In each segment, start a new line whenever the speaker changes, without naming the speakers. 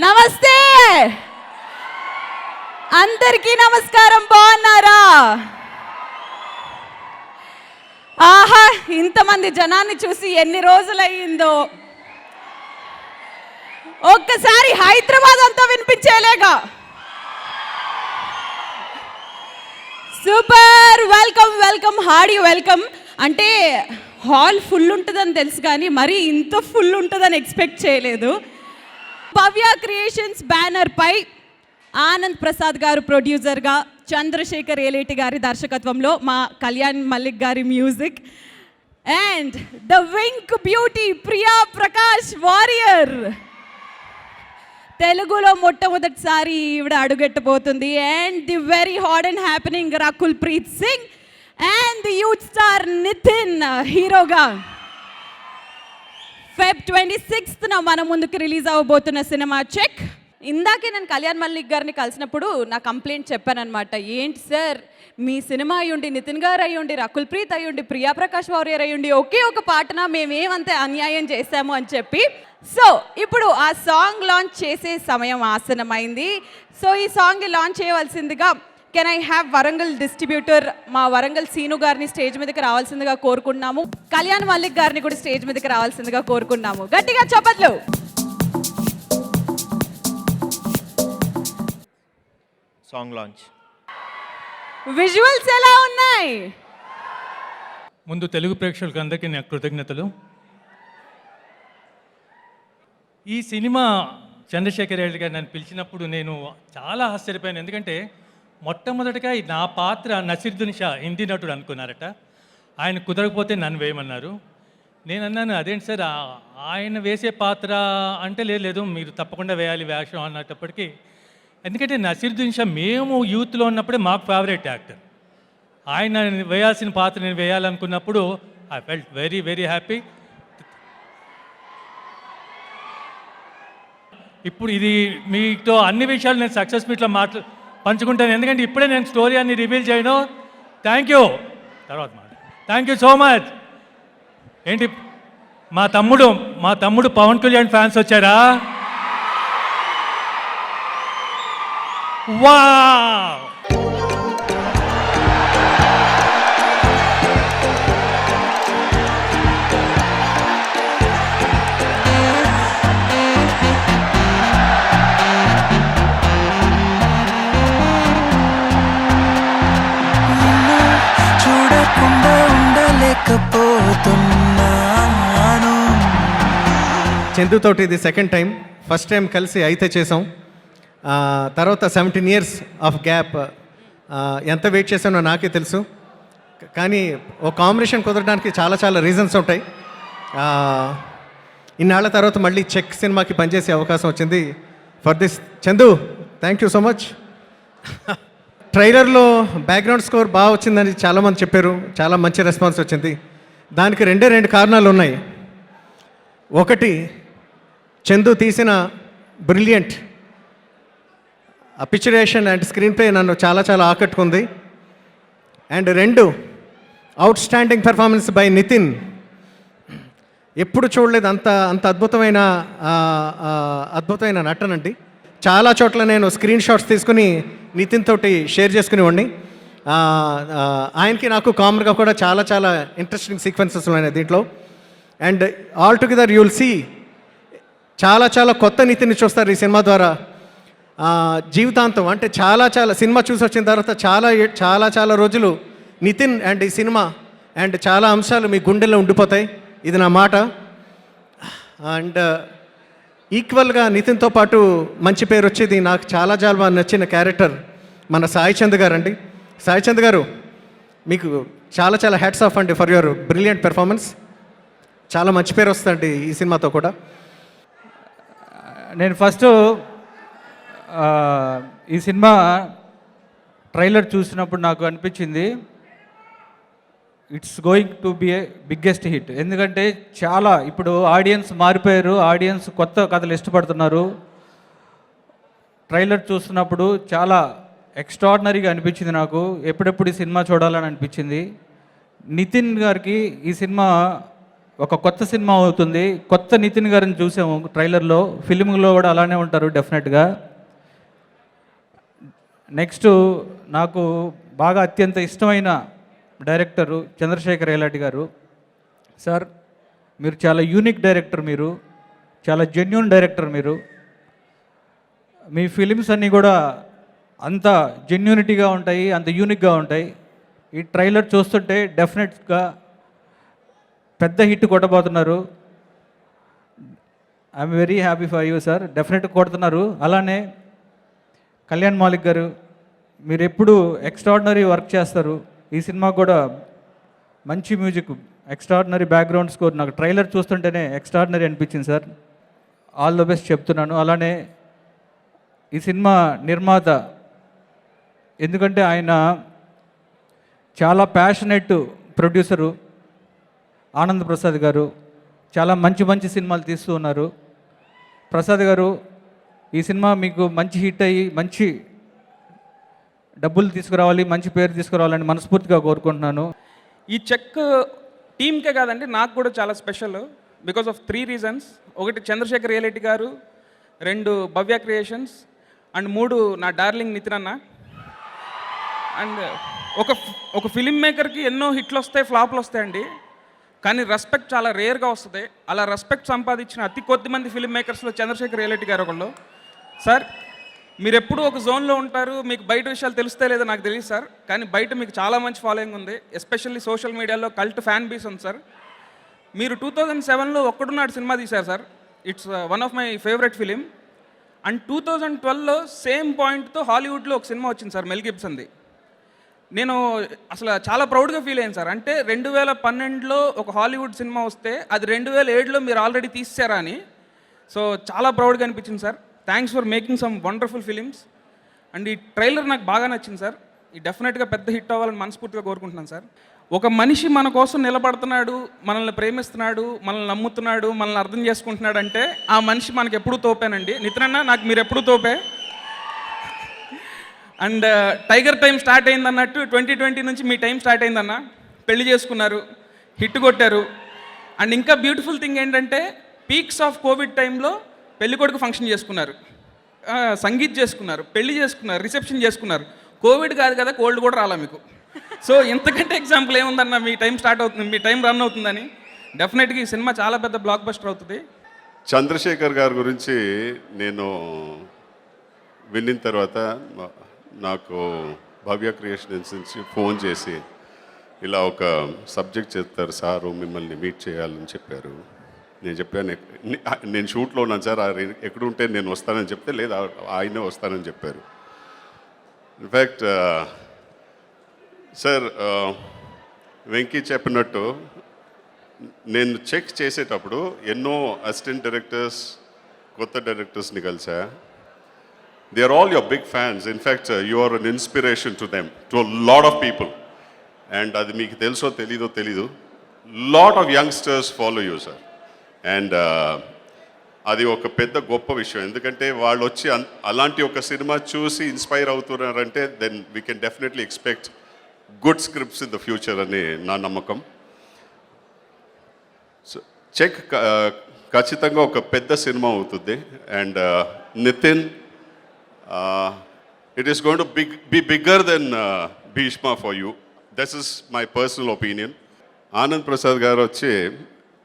నమస్తే అందరికీ నమస్కారం. బాగున్నారా? ఆహా, ఇంతమంది జనాన్ని చూసి ఎన్ని రోజులయ్యిందో. ఒక్కసారి హైదరాబాద్ అంతా వినిపించేలేగా. Super, welcome welcome, hearty welcome. అంటే హాల్ ఫుల్ ఉంటుందని తెలుసు కానీ మరీ ఇంత ఫుల్ ఉంటుందని ఎక్స్పెక్ట్ చేయలేదు. భవ్య క్రియేషన్స్ బ్యానర్ పై ఆనంద్ ప్రసాద్ గారు ప్రొడ్యూసర్గా, చంద్రశేఖర్ ఏలేటి గారి దర్శకత్వంలో, మా కళ్యాణ్ మల్లిక్ గారి music and the wink beauty Priya Prakash Varrier తెలుగులో మొట్టమొదటిసారి ఈవిడ అడుగెట్టబోతుంది. And the very hot and happening Rakul Preet Singh and the youth star Nithiin హీరోగా Feb 26న మన ముందుకు రిలీజ్ అవ్వబోతున్న సినిమా చెక్. ఇందాకే నేను కళ్యాణ్ మల్లిక్ గారిని కలిసినప్పుడు నా కంప్లైంట్ చెప్పానమాట. ఏంటి సార్, మీ సినిమా అయ్యుండి, నితిన్ గారు అయ్యుండి, రకుల్ ప్రీత్ అయ్యుండి, ప్రియా ప్రకాష్ వారియర్ అయ్యుండి, ఒకే ఒక పాటన మేమేమంతే అన్యాయం చేశాము అని చెప్పి. సో ఇప్పుడు ఆ సాంగ్ లాంచ్ చేసే సమయం ఆసనమైంది. సో ఈ సాంగ్ లాంచ్ చేయవలసిందిగా can I have Warangal distributor మా వరంగల్ సీను గారిని స్టేజ్ మీదకి రావాల్సిందిగా కోరుకున్నాము. కళ్యాణ్ మల్లిక్ గారిని కూడా స్టేజ్ మీదకి రావాల్సిందిగా కోరుకున్నాము. గట్టిగా చప్పట్లు.
సాంగ్ లాంచ్
విజువల్స్ ఎలా ఉన్నాయి?
ముందు తెలుగు ప్రేక్షకులకు అందరికీ నా కృతజ్ఞతలు. ఈ సినిమా చంద్రశేఖర్ రెడ్డి గారు నన్ను పిలిచినప్పుడు నేను చాలా ఆశ్చర్యపోయాను. ఎందుకంటే మొట్టమొదటిగా నా పాత్ర నసీరుద్దీన్ షా హిందీ నటుడు అనుకున్నారట. ఆయన కుదరకపోతే నన్ను వేయమన్నారు. నేను అన్నాను, అదేంటి సార్ ఆయన వేసే పాత్ర అంటే లేదు మీరు తప్పకుండా వేయాలి వేషం అన్నప్పటికీ, ఎందుకంటే నసీరుద్దీన్ షా మేము యూత్లో ఉన్నప్పుడే మాకు ఫేవరెట్ యాక్టర్. ఆయన వేయాల్సిన పాత్ర నేను వేయాలనుకున్నప్పుడు I felt very very happy. ఇప్పుడు ఇది మీతో అన్ని విషయాలు నేను సక్సెస్ మీట్లో పంచుకుంటాను. ఎందుకంటే ఇప్పుడే నేను స్టోరీ అన్ని రివీల్ చేయను. Thank you. తర్వాత థ్యాంక్ యూ సో మచ్. ఏంటి మా తమ్ముడు పవన్ కళ్యాణ్ ఫ్యాన్స్ వచ్చారా? వావ్!
చందుతోటి ఇది సెకండ్ టైం. ఫస్ట్ టైం కలిసి అయితే చేసాం. తర్వాత 17 years ఆఫ్ గ్యాప్. ఎంత వెయిట్ చేశానో నాకే తెలుసు. కానీ ఒక కాంబినేషన్ కుదరడానికి చాలా చాలా రీజన్స్ ఉంటాయి. ఇన్నాళ్ళ తర్వాత మళ్ళీ చెక్ సినిమాకి పనిచేసే అవకాశం వచ్చింది. For this Chandu, thank you so much. ట్రైలర్లో బ్యాక్గ్రౌండ్ స్కోర్ బాగా వచ్చిందని చాలామంది చెప్పారు. చాలా మంచి రెస్పాన్స్ వచ్చింది. దానికి రెండు కారణాలు ఉన్నాయి. ఒకటి, చందు తీసిన brilliant picturisation and screenplay నన్ను చాలా చాలా ఆకట్టుకుంది. అండ్ రెండు, outstanding performance by Nithin. ఎప్పుడు చూడలేదు అంత అద్భుతమైన నటనండి. చాలా చోట్ల నేను స్క్రీన్ షాట్స్ తీసుకుని నితిన్ తోటి షేర్ చేసుకునేవాడిని. ఆయనకి నాకు కామన్గా కూడా చాలా చాలా ఇంట్రెస్టింగ్ సీక్వెన్సెస్ ఉన్నాయి దీంట్లో. And altogether you will see చాలా చాలా కొత్త నితిన్ని చూస్తారు ఈ సినిమా ద్వారా. జీవితాంతం అంటే చాలా చాలా సినిమా చూసి వచ్చిన తర్వాత చాలా చాలా రోజులు నితిన్ అండ్ ఈ సినిమా అండ్ చాలా అంశాలు మీ గుండెల్లో ఉండిపోతాయి. ఇది నా మాట. అండ్ ఈక్వల్గా నితిన్తో పాటు మంచి పేరు వచ్చేది నాకు చాలా చాలా నచ్చిన క్యారెక్టర్ మన సాయి చంద్ గారు అండి. సాయి చంద్ గారు, మీకు చాలా చాలా హ్యాట్స్ ఆఫ్ అండి ఫర్ యువర్ బ్రిలియంట్ పెర్ఫార్మెన్స్. చాలా మంచి పేరు వస్తుందండి ఈ సినిమాతో కూడా.
నేను ఫస్ట్ ఈ సినిమా ట్రైలర్ చూసినప్పుడు నాకు అనిపించింది it's going to be a biggest hit. ఎందుకంటే చాలా ఇప్పుడు ఆడియన్స్ మారిపోయారు, ఆడియన్స్ కొత్త కథలు ఇష్టపడుతున్నారు. ట్రైలర్ చూస్తున్నప్పుడు చాలా ఎక్స్ట్రాడినరీగా అనిపించింది నాకు. ఎప్పుడెప్పుడు ఈ సినిమా చూడాలని అనిపించింది. నితిన్ గారికి ఈ సినిమా ఒక కొత్త సినిమా అవుతుంది. కొత్త నితిన్ గారిని చూసాము ట్రైలర్లో, ఫిలింలో కూడా అలానే ఉంటారు డెఫినెట్గా. నెక్స్ట్ నాకు బాగా అత్యంత ఇష్టమైన డైరెక్టరు చంద్రశేఖర్ ఏలాటి గారు. సార్ మీరు చాలా యూనిక్ డైరెక్టర్, మీరు చాలా జెన్యూన్ డైరెక్టర్. మీరు మీ ఫిలిమ్స్ అన్నీ కూడా అంత జెన్యూనిటీగా ఉంటాయి, అంత యూనిక్గా ఉంటాయి. ఈ ట్రైలర్ చూస్తుంటే డెఫినెట్గా పెద్ద హిట్ కొట్టబోతున్నారు. I'm very happy for you sir, డెఫినెట్గా కొడుతున్నారు. అలానే కళ్యాణ్ మాలిక్ గారు, మీరు ఎప్పుడు ఎక్స్ట్రాడినరీ వర్క్ చేస్తారు. ఈ సినిమా కూడా మంచి మ్యూజిక్, ఎక్స్ట్రాడినరీ బ్యాక్గ్రౌండ్ స్కోర్, నాకు ట్రైలర్ చూస్తుంటేనే ఎక్స్ట్రాడినరీ అనిపించింది సార్. ఆల్ ద బెస్ట్ చెప్తున్నాను. అలానే ఈ సినిమా నిర్మాత, ఎందుకంటే ఆయన చాలా ప్యాషనెట్ ప్రొడ్యూసరు ఆనంద్ ప్రసాద్ గారు, చాలా మంచి మంచి సినిమాలు తీస్తూ ఉన్నారు. ప్రసాద్ గారు, ఈ సినిమా మీకు మంచి హిట్ అయ్యి మంచి డబ్బులు తీసుకురావాలి, మంచి పేరు తీసుకురావాలని మనస్ఫూర్తిగా కోరుకుంటున్నాను.
ఈ చెక్ టీమ్కే కాదండి, నాకు కూడా చాలా స్పెషల్ బికాస్ ఆఫ్ 3 రీజన్స్. ఒకటి చంద్రశేఖర్ ఏలేటి గారు, 2 భవ్య క్రియేషన్స్, అండ్ 3 నా డార్లింగ్ నితిన్ అన్న. అండ్ ఒక ఫిలిం మేకర్కి ఎన్నో హిట్లు వస్తాయి, ఫ్లాప్లు వస్తాయండి, కానీ రెస్పెక్ట్ చాలా రేర్గా వస్తుంది. అలా రెస్పెక్ట్ సంపాదించిన అతి కొద్ది మంది ఫిలిం మేకర్స్లో చంద్రశేఖర్ ఏలేటి గారు ఒకళ్ళు. సార్ మీరు ఎప్పుడూ ఒక జోన్లో ఉంటారు, మీకు బయట విషయాలు తెలుస్తే లేదో నాకు తెలియదు సార్, కానీ బయట మీకు చాలా మంచి ఫాలోయింగ్ ఉంది, ఎస్పెషల్లీ సోషల్ మీడియాలో కల్ట్ ఫ్యాన్ బేస్ ఉంది సార్. మీరు 2007లో ఒక్కడున్నాడు సినిమా తీశారు sir, it's one of my favourite film. And 2012లో సేమ్ పాయింట్తో హాలీవుడ్లో ఒక సినిమా వచ్చింది సార్, మెల్ గిబ్సన్ది. నేను అసలు చాలా ప్రౌడ్గా ఫీల్ అయ్యాను సార్. అంటే 2012లో ఒక హాలీవుడ్ సినిమా వస్తే అది 2007లో మీరు ఆల్రెడీ తీసారా అని. సో చాలా ప్రౌడ్గా అనిపించింది sir. Thanks for making some wonderful films. And ఈ ట్రైలర్ నాకు బాగా నచ్చింది సార్. ఈ డెఫినెట్గా పెద్ద హిట్ అవ్వాలని మనస్ఫూర్తిగా కోరుకుంటున్నాను సార్. ఒక మనిషి మన కోసం నిలబడుతున్నాడు, మనల్ని ప్రేమిస్తున్నాడు, మనల్ని నమ్ముతున్నాడు, మనల్ని అర్థం చేసుకుంటున్నాడు అంటే ఆ మనిషి మనకు ఎప్పుడూ తోపేనండి. నితిన్ అన్న, నాకు మీరు ఎప్పుడూ తోపే. అండ్ టైగర్ టైం స్టార్ట్ అయిందన్నట్టు 2020 నుంచి మీ టైం స్టార్ట్ అయిందన్న. పెళ్లి చేసుకున్నారు, హిట్ కొట్టారు. అండ్ ఇంకా బ్యూటిఫుల్ థింగ్ ఏంటంటే పీక్స్ ఆఫ్ కోవిడ్ టైంలో పెళ్లి కొడుకు ఫంక్షన్ చేసుకున్నారు, సంగీత్ చేసుకున్నారు, పెళ్లి చేసుకున్నారు, రిసెప్షన్ చేసుకున్నారు. కోవిడ్ కాదు కదా, కోల్డ్ కూడా రాలా మీకు. సో ఇంతకంటే ఎగ్జాంపుల్ ఏముందన్న, మీ టైం స్టార్ట్ అవుతుంది, మీ టైం రన్ అవుతుందని. డెఫినెట్గా ఈ సినిమా చాలా పెద్ద బ్లాక్ బస్టర్ అవుతుంది.
చంద్రశేఖర్ గారి గురించి నేను విన్న తర్వాత నాకు భవ్య క్రియేషన్స్ నుంచి ఫోన్ చేసి ఇలా ఒక సబ్జెక్ట్ చెప్తారు సారు, మిమ్మల్ని మీట్ చేయాలని చెప్పారు. నేను చెప్పాను, నేను షూట్లో ఉన్నాను సార్, ఎక్కడుంటే నేను వస్తానని చెప్తే లేదు ఆయనే వస్తానని చెప్పారు. ఇన్ఫ్యాక్ట్ సార్ వెంకీ చెప్పినట్టు నేను చెక్ చేసేటప్పుడు ఎన్నో అసిస్టెంట్ డైరెక్టర్స్, కొత్త డైరెక్టర్స్ని కలిసా. They are all your big fans. In fact, you are an inspiration to them, to a lot of people. And అది మీకు తెలుసో తెలీదు, lot of youngsters follow you, sir. And అది ఒక పెద్ద గొప్ప విషయం. ఎందుకంటే వాళ్ళు వచ్చి అలాంటి ఒక సినిమా చూసి ఇన్స్పైర్ అవుతున్నారంటే then we can definitely expect good scripts in the future అని నా నమ్మకం. సో చెక్ ఖచ్చితంగా ఒక పెద్ద సినిమా అవుతుంది. And Nithin, it is going to be bigger than Bhishma for you. This is my personal opinion. Anand Prasad గారు వచ్చి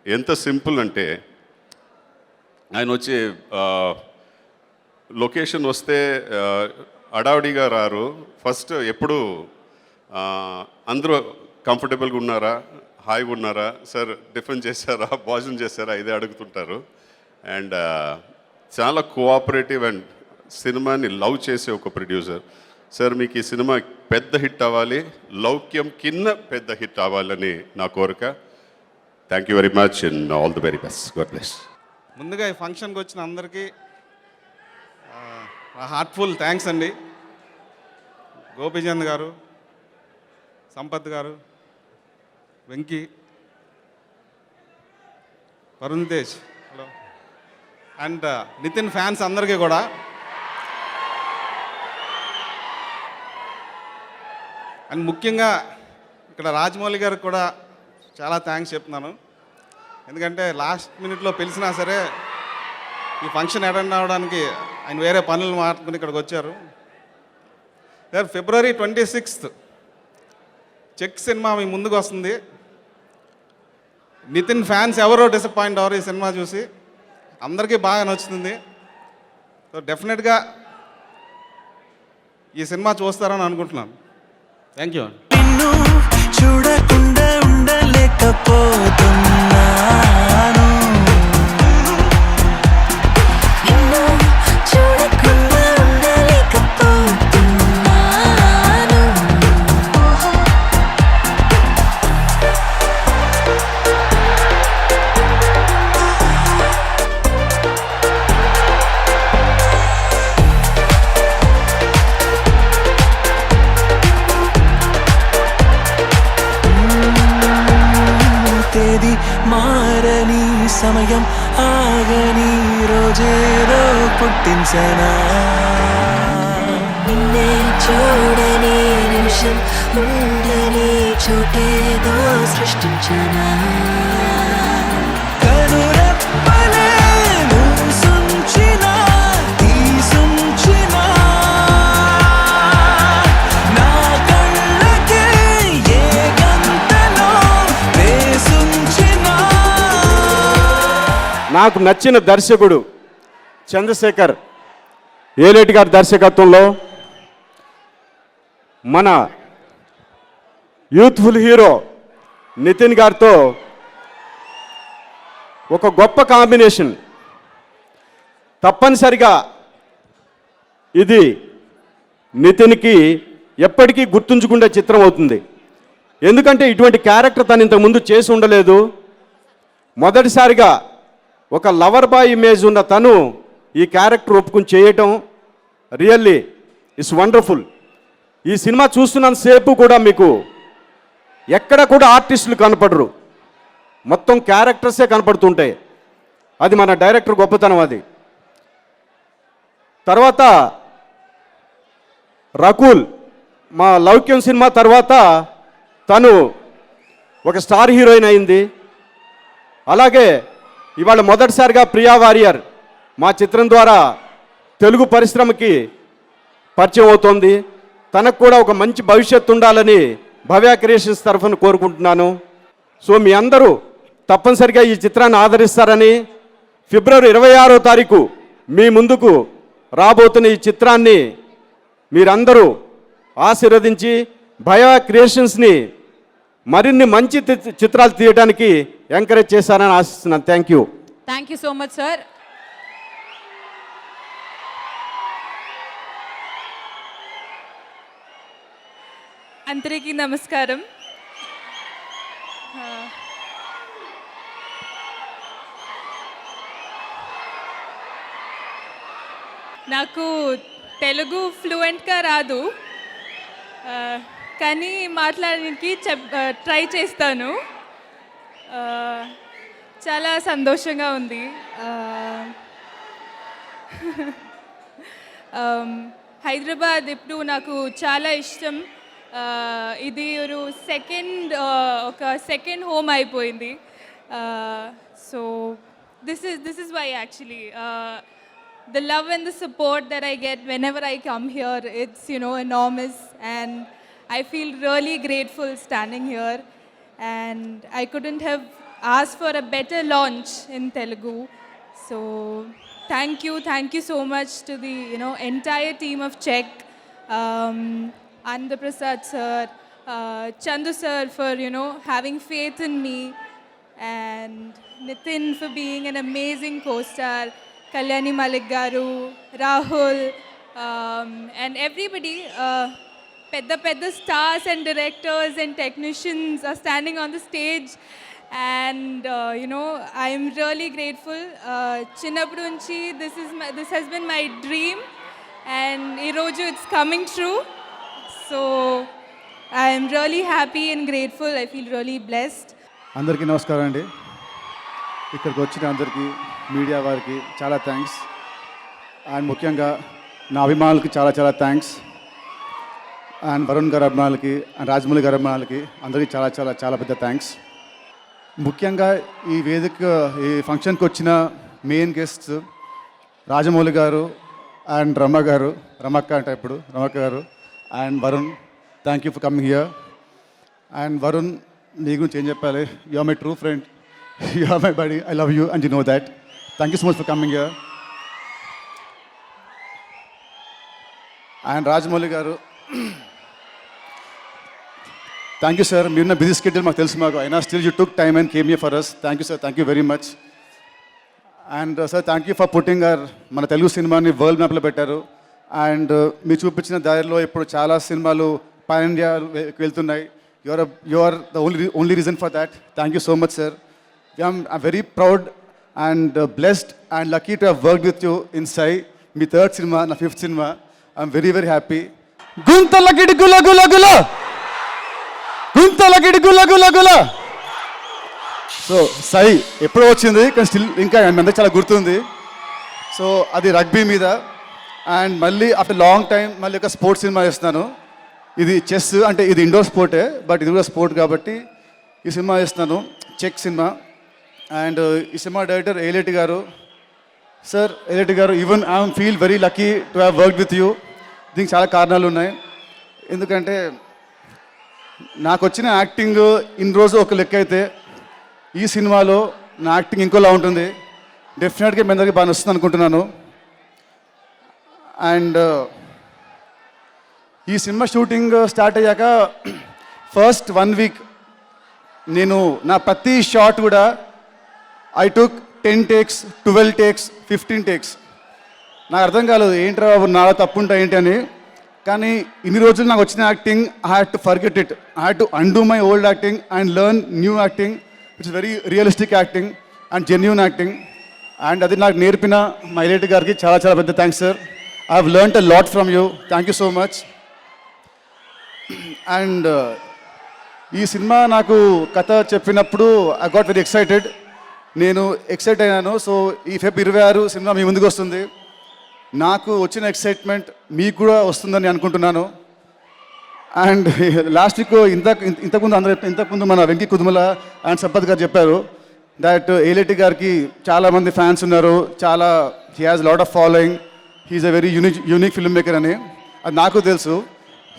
ఎంత సింపుల్ అంటే, ఆయన వచ్చి లొకేషన్ వస్తే అడావిడిగా రారు. ఫస్ట్ ఎప్పుడు అందరూ కంఫర్టబుల్గా ఉన్నారా, హాయిగా ఉన్నారా, సార్ టిఫిన్ చేశారా, భోజనం చేశారా, ఇదే అడుగుతుంటారు. అండ్ చాలా కోఆపరేటివ్ అండ్ సినిమాని లవ్ చేసే ఒక ప్రొడ్యూసర్. సార్ మీకు ఈ సినిమా పెద్ద హిట్ అవ్వాలి, లౌక్యం కింద పెద్ద హిట్ అవ్వాలని నా కోరిక. Thank you very much and all the very best. God bless.
ముందుగా ఈ ఫంక్షన్కి వచ్చిన అందరికీ హార్ట్ఫుల్ థ్యాంక్స్ అండి. Gopichand garu, Sampath garu, Venky, Varun Tej, hello, and Nithin fans అందరికీ కూడా అండ్ ముఖ్యంగా ఇక్కడ రాజమౌళి గారికి కూడా చాలా థ్యాంక్స్ చెప్తున్నాను. ఎందుకంటే లాస్ట్ మినిట్లో పిలిచినా సరే ఈ ఫంక్షన్ అటెండ్ అవ్వడానికి ఆయన వేరే పనులు మాట్లాడుకుని ఇక్కడికి వచ్చారు. ఫిబ్రవరి 26th చెక్ సినిమా మీ ముందుకు వస్తుంది. నితిన్ ఫ్యాన్స్ ఎవరో డిసప్పాయింట్ అవ్వరు ఈ సినిమా చూసి, అందరికీ బాగా నచ్చుతుంది. సో డెఫినెట్గా ఈ సినిమా చూస్తారని అనుకుంటున్నాను. Thank you.
నిన్ను చూడకుండా ఉండలేకపోతున్నాను, నిన్ను చూడకుండా ఉండలేకపోతున్నాను. తేదీ మారని సమయం ఆగని రోజేదో పుట్టించనా, నిన్నే చూడని నిమిషం ఉండని చోటేదో సృష్టించనా. కనురెప్పలే మూసుంచిన తీసుంచిన నా కళ్ళకే ఏ గంటలో వేసుంచిన.
నాకు నచ్చిన దర్శకుడు చంద్రశేఖర్ ఏలేటి గారి దర్శకత్వంలో మన యూత్ఫుల్ హీరో నితిన్ గారితో ఒక గొప్ప కాంబినేషన్. తప్పనిసరిగా ఇది నితిన్కి ఎప్పటికీ గుర్తుంచుకునే చిత్రం అవుతుంది. ఎందుకంటే ఇటువంటి క్యారెక్టర్ తను ఇంతకుముందు చేసి ఉండలేదు. మొదటిసారిగా ఒక లవర్ బాయ్ ఇమేజ్ ఉన్న తను ఈ క్యారెక్టర్ ఒప్పుకుని చేయటం రియల్లీ ఇట్స్ వండర్ఫుల్. ఈ సినిమా చూస్తున్నంతసేపు కూడా మీకు ఎక్కడ కూడా ఆర్టిస్టులు కనపడరు, మొత్తం క్యారెక్టర్సే కనపడుతుంటాయి. అది మన డైరెక్టర్ గొప్పతనం. అది తర్వాత రకుల్ మా లౌక్యం సినిమా తర్వాత తను ఒక స్టార్ హీరోయిన్ అయింది. అలాగే ఇవాళ మొదటిసారిగా ప్రియా వారియర్ మా చిత్రం ద్వారా తెలుగు పరిశ్రమకి పరిచయం అవుతోంది. తనకు కూడా ఒక మంచి భవిష్యత్తు ఉండాలని భవ్య క్రియేషన్స్ తరఫున కోరుకుంటున్నాను. సో మీ అందరూ తప్పనిసరిగా ఈ చిత్రాన్ని ఆదరిస్తారని, ఫిబ్రవరి 26వ తారీఖు మీ ముందుకు రాబోతున్న ఈ చిత్రాన్ని మీరందరూ ఆశీర్వదించి భవ్య క్రియేషన్స్ని మరిన్ని మంచి చిత్రాలు తీయడానికి ఎంకరేజ్ చేశారని ఆశిస్తున్నాను. Thank you.
Thank you so much sir.
అందరికీ నమస్కారం. నాకు తెలుగు ఫ్లూయెంట్గా రాదు, కానీ మాట్లాడడానికి ట్రై చేస్తాను. చాలా సంతోషంగా ఉంది. హైదరాబాద్ ఇప్పుడు నాకు చాలా ఇష్టం. ఇది ఒక సెకండ్ హోమ్ అయిపోయింది. So this is why actually the love and the support that I get whenever I come here, it's enormous, and I feel really grateful standing here, and I couldn't have asked for a better launch in Telugu. So thank you so much to the entire team of Czech, Andhra Prasad sir, Chandu sir for having faith in me, and Nitin for being an amazing co-star, Kalyani Malik garu, Rahul, and everybody. Pedda stars and directors and technicians are standing on the stage, and I am really grateful. Chinnappudu nunchi this has been my dream, and ee roju it's coming true. So I am really happy and grateful. I feel really blessed.
అందరికీ నమస్కారం అండి. ఇక్కడికి వచ్చిన అందరికీ, media వారికి చాలా thanks, and ముఖ్యంగా నా అభిమానులకి చాలా చాలా థ్యాంక్స్, అండ్ వరుణ్ గారి అభిమానులకి, అండ్ రాజమౌళి గారి అభిమానులకి అందరికీ చాలా చాలా చాలా పెద్ద థ్యాంక్స్. ముఖ్యంగా ఈ ఫంక్షన్కి వచ్చిన మెయిన్ గెస్ట్స్ రాజమౌళి గారు అండ్ రమక్క అంటే ఇప్పుడు Ramakka garu and Varun, thank you for coming here. And Varun, నీ గురించి ఏం చెప్పాలి? You are my true friend, you are my buddy, I love you and you know that. Thank you so much for coming here. And Rajamouli garu, thank you sir. మీరున్న busy schedule మాకు తెలుసు, మాకు అయినా still you took time and came here for us. Thank you sir, thank you very much. And sir thank you for putting మన తెలుగు సినిమాని world మ్యాప్లో పెట్టారు. And మీరు చూపించిన దారిలో ఇప్పుడు చాలా సినిమాలు పాన్ ఇండియా వెళ్తున్నాయి. You are the only reason for that. Thank you so much sir. I'm very proud and blessed and lucky to have worked with you in Sye. మీ 3rd సినిమా, నా 5th సినిమా. I'm very very happy. గుంతలకిడి గుల గుల గుల, గుంతలకిడి గుల గుల గుల. సో సై ఎప్పుడో వచ్చింది కానీ స్టిల్ ఇంకా మీ అందరికి చాలా గుర్తుంది. సో అది రగ్బీ మీద. అండ్ మళ్ళీ ఆఫ్టర్ లాంగ్ టైం మళ్ళీ ఒక స్పోర్ట్స్ సినిమా చేస్తున్నాను. ఇది చెస్, అంటే ఇది ఇండోర్ స్పోర్టే బట్ ఇది కూడా స్పోర్ట్ కాబట్టి ఈ సినిమా చేస్తున్నాను, చెక్ సినిమా. అండ్ ఈ సినిమా డైరెక్టర్ ఏలేటి గారు. సార్ ఏలేటి గారు, even I'm feel very lucky to have work with you. దీనికి చాలా కారణాలు ఉన్నాయి. ఎందుకంటే నాకు వచ్చిన యాక్టింగ్ ఇన్ని రోజు ఒక లెక్క అయితే ఈ సినిమాలో నా యాక్టింగ్ ఇంకోలా ఉంటుంది. డెఫినెట్గా మీ అందరికీ బాగా వస్తుంది అనుకుంటున్నాను. అండ్ ఈ సినిమా షూటింగ్ స్టార్ట్ అయ్యాక ఫస్ట్ 1 వీక్ నేను నా ప్రతి షాట్ కూడా I took 10 takes, 12 takes, 15 takes. నాకు అర్థం కాలేదు ఏంట్రా బాబు నాలో తప్పు ఉంటా ఏంటి అని. కానీ ఇన్ని రోజులు నాకు వచ్చిన acting I had to forget it. I had to undo my old acting and learn new acting which is very realistic acting and genuine acting. And అది నాకు నేర్పిన మా ఏలేటి గారికి చాలా చాలా పెద్ద thanks sir. I have learned a lot from you. Thank you so much. And ఈ cinema నాకు కథ చెప్పినప్పుడు ఐ గాట్ వెరీ ఎక్సైటెడ్. నేను ఎక్సైట్ అయినాను. సో ఈ Feb 26 సినిమా మీ ముందుకు వస్తుంది. నాకు వచ్చిన ఎక్సైట్మెంట్ మీకు కూడా వస్తుందని అనుకుంటున్నాను. అండ్ లాస్ట్ వీక్ ఇంతకుముందు మన వెంకీ కుదుమల అండ్ సంపత్ గారు చెప్పారు దట్ ఏలేటి గారికి చాలామంది ఫ్యాన్స్ ఉన్నారు, చాలా he has lot of following, he's a very unique filmmaker అని. అది నాకు తెలుసు.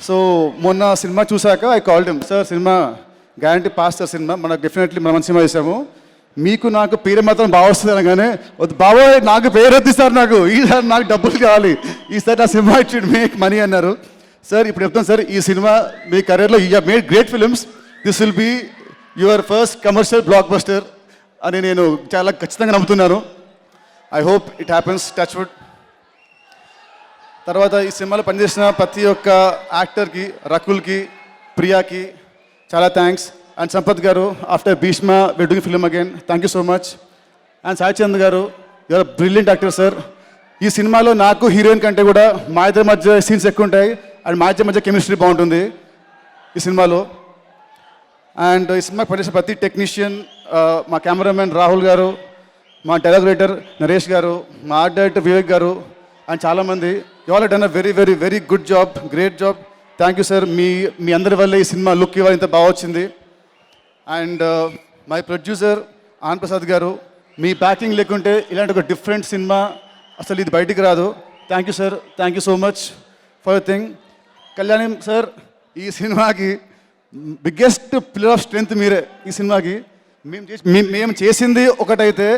సో మొన్న సినిమా చూశాక ఐ కాల్డ్ హిమ్, సార్ సినిమా గ్యారంటీ పాస్ సార్, సినిమా మనకు డెఫినెట్లీ మనం మంచి సినిమా చేసాము, మీకు నాకు పేరు మాత్రం బాగా వస్తుంది అనగానే వద్దు బాబోయ్ నాకు పేరు వద్దు సార్, ఈసారి నాకు డబ్బులు కావాలి, ఈసారి నా సినిమా ఇట్ షుడ్ మేక్ మనీ అన్నారు. సార్ ఇప్పుడు చెప్తాను సార్, ఈ సినిమా మీ కెరీర్లో you made great films, this will be your first commercial blockbuster అని నేను చాలా ఖచ్చితంగా నమ్ముతున్నాను. I hope it happens, touch wood. తర్వాత ఈ సినిమాలో పనిచేసిన ప్రతి ఒక్క యాక్టర్కి, రకుల్కి, ప్రియాకి చాలా thanks. And Sampath garu, after Bhishma we're doing film again, thank you so much. And Sai Chand garu, you're brilliant actor sir. ఈ సినిమాలో నాకు హీరోయిన్ కంటే కూడా మా ఇద్దరి మధ్య సీన్స్ ఎక్కువ ఉంటాయి అండ్ మా ఇద్దరి మధ్య కెమిస్ట్రీ బాగుంటుంది ఈ సినిమాలో. అండ్ ఈ సినిమాకి పనిచేసిన ప్రతి టెక్నీషియన్, మా కెమెరామెన్ రాహుల్ గారు, మా డైలాగ్ రైటర్ నరేష్ గారు, మా ఆర్ట్ డైరెక్టర్ వివేక్ గారు అండ్ చాలామంది, you all done a very very very good job, great job. Thank you sir. మీ అందరి వల్ల ఈ సినిమా లుక్ ఇవాళ ఇంత బాగా వచ్చింది. అండ్ మై ప్రొడ్యూసర్ ఆన్ ప్రసాద్ గారు, మీ బ్యాకింగ్ లేకుంటే ఇలాంటి ఒక డిఫరెంట్ సినిమా అసలు ఇది బయటికి రాదు. Thank you sir, thank you so much for your thing. Kalyani sir, ఈ సినిమాకి బిగ్గెస్ట్ పిల్లర్ ఆఫ్ స్ట్రెంగ్త్ మీరే. ఈ సినిమాకి మేము చేసింది ఒకటైతే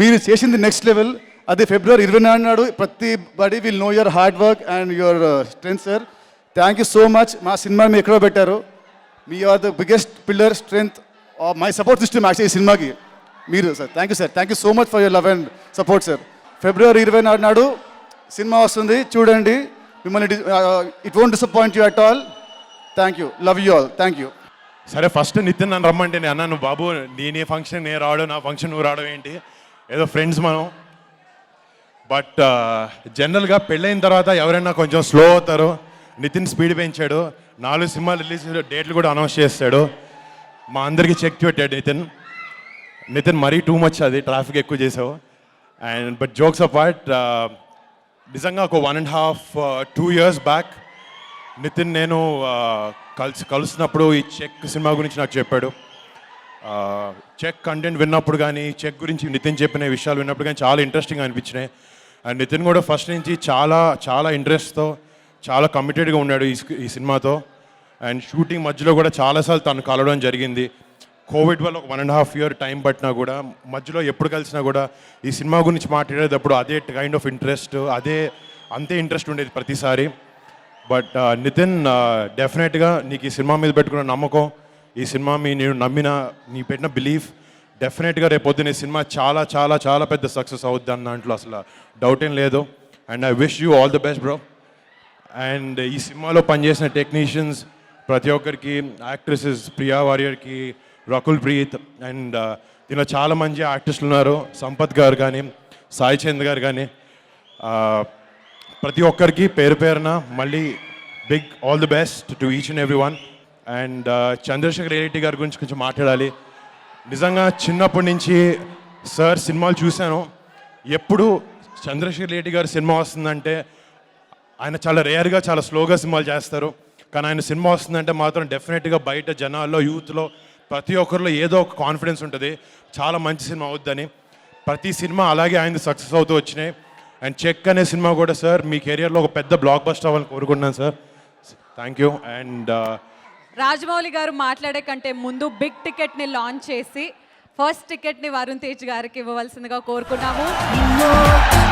మీరు చేసింది నెక్స్ట్ లెవెల్. అది February 24 నాడు ప్రతి body will know your hard work and your strength sir. Thank you so much. మా సినిమా మీరు ఎక్కడో పెట్టారు. మీ are the biggest pillar, strength, my support system actually ఈ సినిమాకి మీరు sir. Thank you sir, thank you so much for your love and support sir. February 24 నాడు cinema వస్తుంది, చూడండి. మిమ్మల్ని it won't disappoint you at all. Thank you, love you all, thank you.
సరే, first Nitin నన్ను రమ్మంటే నేను అన్నాను, బాబు నీ ఫంక్షన్ నేను రావడం, నా ఫంక్షన్ నువ్వు రావడం ఏంటి, ఏదో ఫ్రెండ్స్ మనం. బట్ జనరల్గా పెళ్ళైన తర్వాత ఎవరైనా కొంచెం స్లో అవుతారు. నితిన్ స్పీడ్ పెంచాడు, 4 సినిమాలు రిలీజ్ డేట్లు కూడా అనౌన్స్ చేస్తాడు, మా అందరికీ చెక్ పెట్టాడు నితిన్ మరీ టూ మచ్, అది ట్రాఫిక్ ఎక్కువ చేసావు. అండ్ బట్ జోక్స్ అపార్ట్, నిజంగా ఒక 1.5-2 years బ్యాక్ నితిన్ నేను కలుస్తున్నప్పుడు ఈ చెక్ సినిమా గురించి నాకు చెప్పాడు. చెక్ కంటెంట్ విన్నప్పుడు కానీ చెక్ గురించి నితిన్ చెప్పిన విషయాలు విన్నప్పుడు కానీ చాలా ఇంట్రెస్టింగ్ అనిపించినాయి. అండ్ నితిన్ కూడా ఫస్ట్ నుంచి చాలా చాలా ఇంట్రెస్ట్తో చాలా కమిటెడ్గా ఉన్నాడు ఈ సినిమాతో. అండ్ షూటింగ్ మధ్యలో కూడా చాలాసార్లు తను కలవడం జరిగింది. కోవిడ్ వల్ల ఒక 1.5 year టైం పట్టినా కూడా మధ్యలో ఎప్పుడు కలిసినా కూడా ఈ సినిమా గురించి మాట్లాడేటప్పుడు అదే కైండ్ ఆఫ్ ఇంట్రెస్ట్, అంతే ఇంట్రెస్ట్ ఉండేది ప్రతిసారి. బట్ నితిన్, డెఫినెట్గా నీకు ఈ సినిమా మీద పెట్టుకున్న నమ్మకం, ఈ సినిమా నేను నమ్మిన నీ పెట్టిన బిలీఫ్, డెఫినెట్గా రేపొద్దున ఈ సినిమా చాలా చాలా చాలా పెద్ద సక్సెస్ అవుద్ది అన్న దాంట్లో అసలు డౌట్ ఏం లేదు. And I wish you all the best bro. And ఈ సినిమాలో పనిచేసిన టెక్నీషియన్స్ ప్రతి ఒక్కరికి, యాక్ట్రెసెస్ ప్రియా వారియర్కి, రకుల్ ప్రీత్, అండ్ దీనిలో చాలా మంచి ఆర్టిస్టులు ఉన్నారు. సంపత్ గారు కానీ, సాయి చంద్ గారు కానీ, ప్రతి ఒక్కరికి పేరు పేరున మళ్ళీ big all the best to each and every one. And Chandrasekhar Reddy గారి గురించి కొంచెం మాట్లాడాలి. నిజంగా చిన్నప్పటి నుంచి సార్ సినిమాలు చూశాను. ఎప్పుడు చంద్రశేఖర్ రెడ్డి గారి సినిమా వస్తుందంటే ఆయన చాలా రేర్గా చాలా స్లోగా సినిమాలు చేస్తారు. కానీ ఆయన సినిమా వస్తుందంటే మాత్రం డెఫినెట్గా బయట జనాల్లో, యూత్లో ప్రతి ఒక్కరిలో ఏదో ఒక కాన్ఫిడెన్స్ ఉంటుంది చాలా మంచి సినిమా అవుద్దని. ప్రతి సినిమా అలాగే ఆయన సక్సెస్ అవుతూ వచ్చినాయి. అండ్ చెక్ అనే సినిమా కూడా సార్ మీ కెరియర్లో ఒక పెద్ద బ్లాక్ బస్టర్ అవ్వాలని కోరుకుంటున్నాను sir. Thank you. And
Rajamouli గారు మాట్లాడే కంటే ముందు బిగ్ టికెట్ని లాంచ్ చేసి ఫస్ట్ టికెట్ని వరుణ్ తేజ్ గారికి ఇవ్వవలసిందిగా కోరుకున్నాము.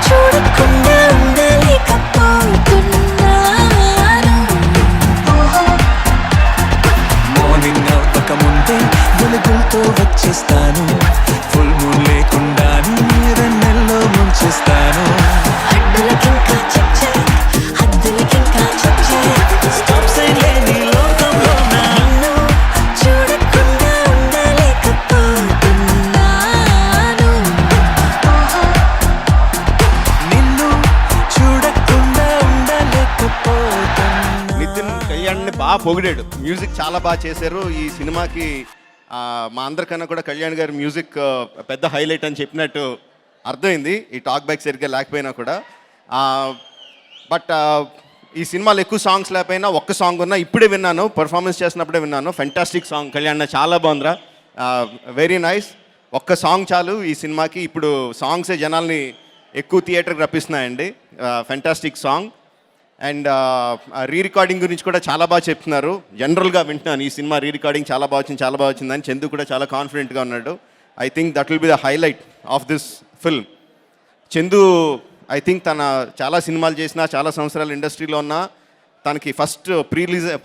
చూడకుండా ఉండలేకపోతున్నాను. మార్నింగ్ అవ్వకముందే వెలుగులతో వచ్చేస్తాను. ఫుల్ మూన్ లేకుండానే వెన్నెల్లో ముంచేస్తాను. అడ్డులకింకా చెక్ చెక్, హద్దులకింకా చెక్ చెక్, స్టాప్ సైన్ లేని లోకంలో నన్ను చూడకుండా ఉండలేకపోతున్నాను. నిన్ను చూడకుండా ఉండలేకపోతున్నాను.
నితిన్ కళ్యాణ్ని బాగా పొగిడాడు. మ్యూజిక్ చాలా బాగా చేశారు ఈ సినిమాకి. మా అందరికన్నా కూడా కళ్యాణ్ గారి మ్యూజిక్ పెద్ద హైలైట్ అని చెప్పినట్టు అర్థమైంది ఈ టాక్ బ్యాక్ సరిగ్గా లేకపోయినా కూడా. బట్ ఈ సినిమాలో ఎక్కువ సాంగ్స్ లేకపోయినా ఒక్క సాంగ్ ఉన్నా ఇప్పుడే విన్నాను, పర్ఫార్మెన్స్ చేసినప్పుడే విన్నాను. ఫెంటాస్టిక్ సాంగ్ కళ్యాణ్, చాలా బాగుందిరా, వెరీ నైస్. ఒక్క సాంగ్ చాలు ఈ సినిమాకి. ఇప్పుడు సాంగ్సే జనాల్ని ఎక్కువ థియేటర్కి రప్పిస్తున్నాయండి. Fantastic song. And re recording గురించి కూడా చాలా బాగా చెప్తున్నారు. జనరల్గా వింటున్నాను ఈ సినిమా రీ రికార్డింగ్ చాలా బాగా వచ్చిందని చందు కూడా చాలా కాన్ఫిడెంట్గా ఉన్నాడు. I think that will be the highlight of this film. Chandu I think తన చాలా సినిమాలు చేసిన, చాలా సంవత్సరాలు ఇండస్ట్రీలో ఉన్న, తనకి ఫస్ట్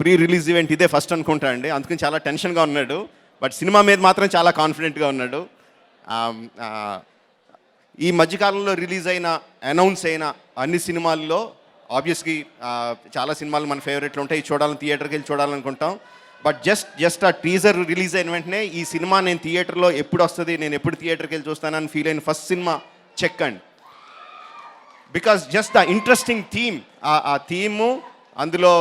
ప్రీ రిలీజ్ ఈవెంట్ ఇదే ఫస్ట్ అనుకుంటా అండి. అందుకని చాలా టెన్షన్గా ఉన్నాడు. బట్ సినిమా మీద మాత్రం చాలా కాన్ఫిడెంట్గా ఉన్నాడు. ఈ మధ్యకాలంలో రిలీజ్ అయిన, అనౌన్స్ అయిన అన్ని సినిమాల్లో ఆబ్వియస్లీ చాలా సినిమాలు మన ఫేవరెట్లు ఉంటాయి, థియేటర్కి వెళ్ళి చూడాలనుకుంటాం. బట్ జస్ట్ ఆ టీజర్ రిలీజ్ అయిన వెంటనే ఈ సినిమా నేను థియేటర్లో ఎప్పుడు వస్తుంది, నేను ఎప్పుడు థియేటర్కి వెళ్ళి చూస్తానని ఫీల్ అయిన ఫస్ట్ సినిమా చెక్ అండి. Because just the interesting theme, ఆ థీము, అందులో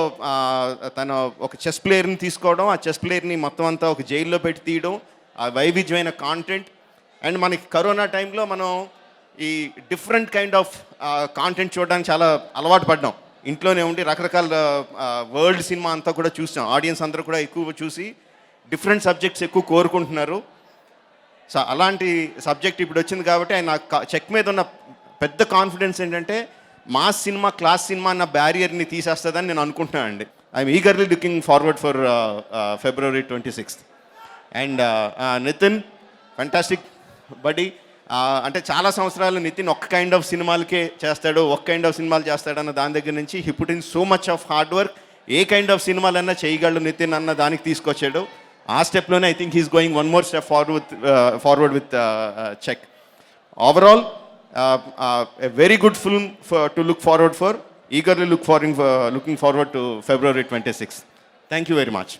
తను ఒక చెస్ ప్లేయర్ని తీసుకోవడం, ఆ చెస్ ప్లేయర్ని మొత్తం అంతా ఒక జైల్లో పెట్టి తీయడం, ఆ వైవిధ్యమైన కాంటెంట్. అండ్ మనకి కరోనా టైంలో మనం ఈ డిఫరెంట్ కైండ్ ఆఫ్ కాంటెంట్ చూడడానికి చాలా అలవాటు పడ్డాం. ఇంట్లోనే ఉండి రకరకాల వరల్డ్ సినిమా అంతా కూడా చూసాం. ఆడియన్స్ అందరూ కూడా ఎక్కువ చూసి డిఫరెంట్ సబ్జెక్ట్స్ ఎక్కువ కోరుకుంటున్నారు. సో అలాంటి సబ్జెక్ట్ ఇప్పుడు వచ్చింది కాబట్టి ఆయన చెక్ మీద ఉన్న పెద్ద కాన్ఫిడెన్స్ ఏంటంటే మాస్ సినిమా, క్లాస్ సినిమా అన్న బ్యారియర్ని తీసేస్తుందని నేను అనుకుంటున్నాను అండి. I'm eagerly looking forward for February 26th. And Nithin, fantastic buddy. అంటే చాలా సంవత్సరాలు నితిన్ ఒక్క కైండ్ ఆఫ్ సినిమాలకే చేస్తాడు, ఒక్క కైండ్ ఆఫ్ సినిమాలు చేస్తాడన్న దాని దగ్గర నుంచి he put in so much of hard work. ఏ కైండ్ ఆఫ్ సినిమాలన్నా చేయగలడు నితిన్ అన్న దానికి తీసుకొచ్చాడు. ఆ స్టెప్లోనే I think he's going one more step forward with check. Overall a very good film to look forward for. Eagerly looking forward to February 26th. Thank you very much.